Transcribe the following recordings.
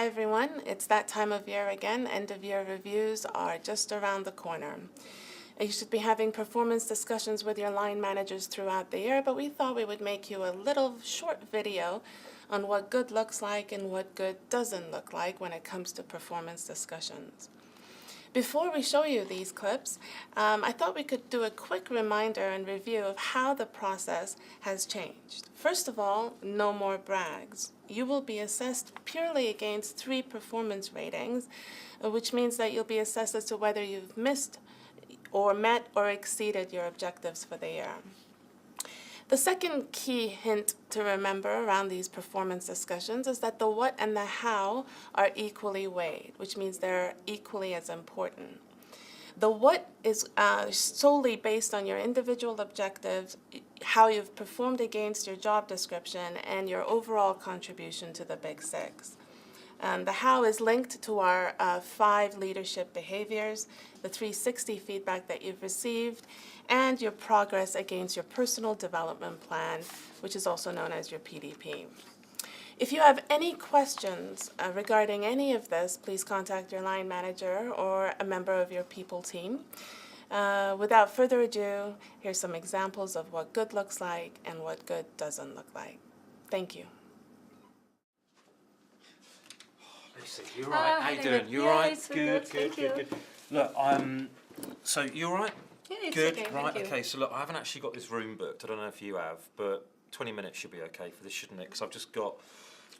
everyone. It's that time of year again. End of year reviews are just around the corner. You should be having performance discussions with your line managers throughout the year, but we thought we would make you a little short video on what good looks like and what good doesn't look like when it comes to performance discussions. Before we show you these clips, I thought we could do a quick reminder and review of how the process has changed. First of all, no more brags. You will be assessed purely against 3 performance ratings, which means that you'll be assessed as to whether you've missed or met or exceeded your objectives for the year. The second key hint to remember around these performance discussions is that the what and the how are equally weighed, which means they're equally as important. The what is solely based on your individual objectives, how you've performed against your job description, and your overall contribution to the Big Six. The how is linked to our 5 leadership behaviors, the 360 feedback that you've received, and your progress against your personal development plan, which is also known as your PDP. If you have any questions regarding any of this, please contact your line manager or a member of your people team. Without further ado, here's some examples of what good looks like and what good doesn't look like. Thank you. Lucy, you all right? How you doing? You all right? Good. Look, so you all right? Yeah, it's good. okay. Right. Thank you. Okay. So look, I haven't actually got this room booked. I don't know if you have, but 20 minutes should be okay for this, shouldn't it? Because I've just got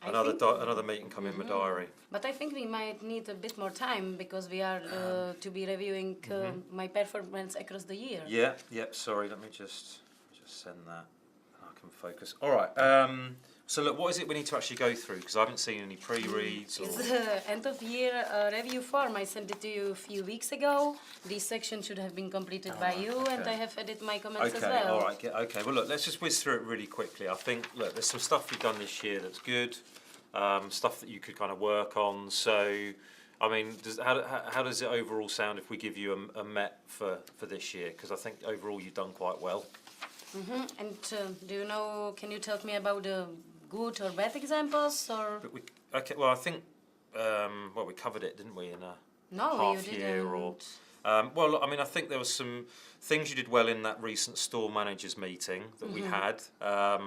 another meeting coming in my diary. But I think we might need a bit more time because we are to be reviewing my performance across the year. Yeah. Sorry. Let me just send that. I can focus. All right. So look, what is it we need to actually go through? Because I haven't seen any pre-reads. It's the end of year review form. I sent it to you a few weeks ago. This section should have been completed by you, and I have added my comments as well. All right. Okay. Well, look, let's just whiz through it really quickly. I think, look, there's some stuff you've done this year that's good, stuff that you could kind of work on. So, I mean, how does it overall sound if we give you a MET for this year? Because I think overall you've done quite well. And do you know, can you tell me about the good or bad examples? Or Well, I think we covered it, didn't we, in a half you year didn't. or. Well, I mean, I think there was some things you did well in that recent store managers meeting that we had. I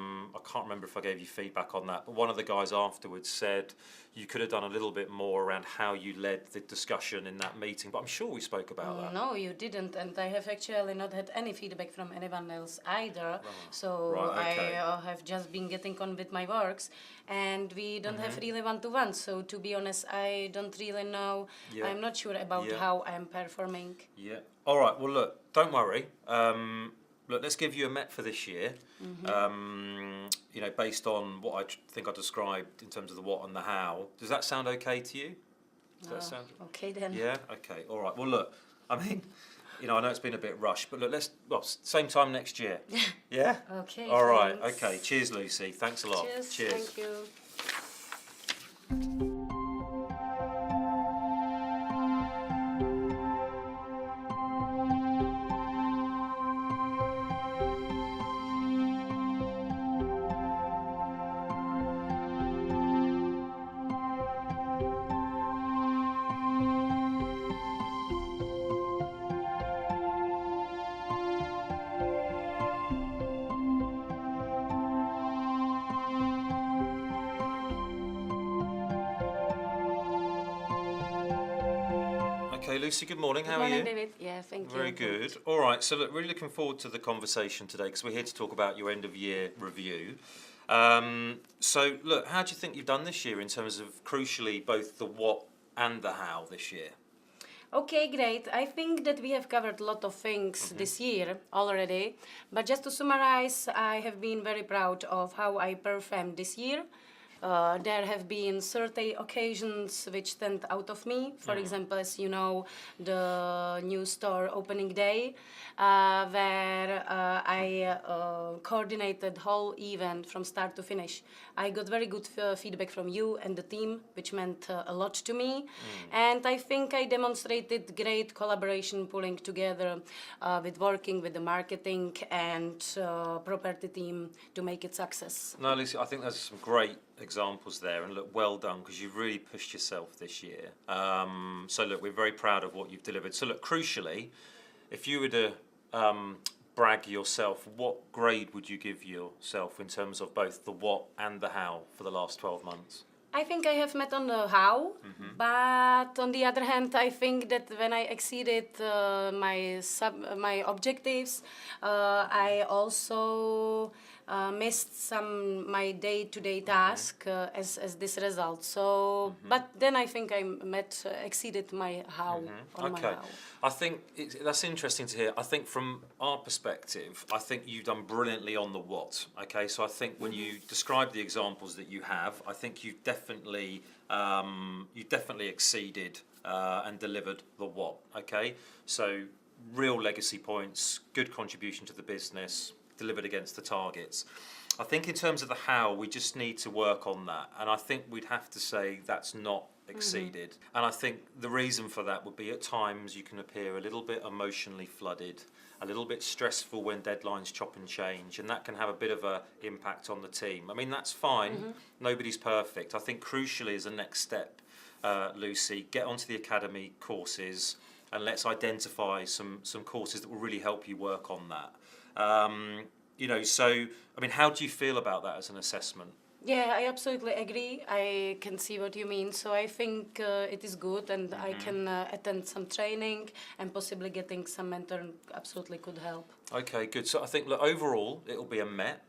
can't remember if I gave you feedback on that, but one of the guys afterwards said you could have done a little bit more around how you led the discussion in that meeting, but I'm sure we spoke about that. No, you didn't, and I have actually not had any feedback from anyone else either. So okay. I have just been getting on with my works, and we don't have really one-to-one. So to be honest, I don't really know. Yeah. I'm not sure about how I'm performing. Yeah. All right. Well, look, don't worry. Look, let's give you a MET for this year. You know, based on what I think I described in terms of the what and the how. Does that sound okay to you? Does that sound okay then? Yeah. Okay. All right. Well, look. I mean, you know, I know it's been a bit rushed, but look, same time next year. Yeah. Okay. All right. Thanks. Okay. Cheers, Lucy. Thanks a lot. Cheers. Thank you. Okay, Lucy, good morning. How Good morning, are you? David. Yeah, thank you. Very good. All right, so look, really looking forward to the conversation today because we're here to talk about your end of year review. So look, how do you think you've done this year in terms of, crucially, both the what and the how this year? Okay, great. I think that we have covered a lot of things this year already, but just to summarize, I have been very proud of how I performed this year. There have been certain occasions which stand out of me. For example, as you know, the new store opening day, where I coordinated whole event from start to finish. I got very good feedback from you and the team, which meant a lot to me. And I think I demonstrated great collaboration, pulling together with working with the marketing and property team to make it success. No, Lucy, I think there's some great examples examples there, and look, well done, because you've really pushed yourself this year. So look, we're very proud of what you've delivered. So look, crucially, if you were to brag yourself, what grade would you give yourself in terms of both the what and the how for the last 12 months? I think I have met on the how, but on the other hand, I think that when I exceeded my objectives, I also missed my day-to-day task as this result. So, but then I think I exceeded my how on my Okay, how. I think that's interesting to hear. I think from our perspective, I think you've done brilliantly on the what. Okay, so I think when you describe the examples that you have, I think you've definitely exceeded and delivered the what. Okay, so real legacy points, good contribution to the business, delivered against the targets. I think in terms of the how, we just need to work on that, and I think we'd have to say that's not exceeded. And I think the reason for that would be at times you can appear a little bit emotionally flooded, a little bit stressful when deadlines chop and change, and that can have a bit of a impact on the team. I mean, that's fine. Nobody's perfect. I think crucially as a next step, Lucy, get onto the academy courses and let's identify some courses that will really help you work on that. So, I mean, how do you feel about that as an assessment? Yeah, I absolutely agree. I can see what you mean. So I think it is good, and I can attend some training, and possibly getting some mentor absolutely could help. Okay, good. So I think, look, overall, it'll be a Met,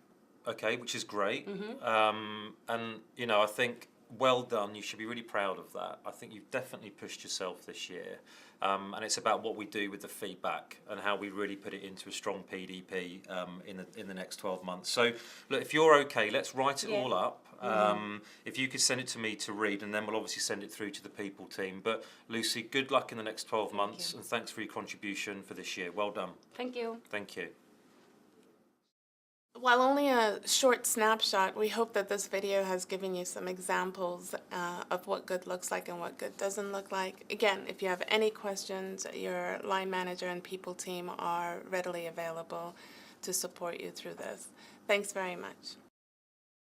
okay, which is great. And, I think, well done. You should be really proud of that. I think you've definitely pushed yourself this year. And it's about what we do with the feedback and how we really put it into a strong PDP in the next 12 months. So, look, if you're okay, let's write it all up. If you could send it to me to read, and then we'll obviously send it through to the people team. But, Lucy, good luck in the next 12 months, and thanks for your contribution for this year. Well done. Thank you. Thank you. While only a short snapshot, we hope that this video has given you some examples of what good looks like and what good doesn't look like. Again, if you have any questions, your line manager and people team are readily available to support you through this. Thanks very much.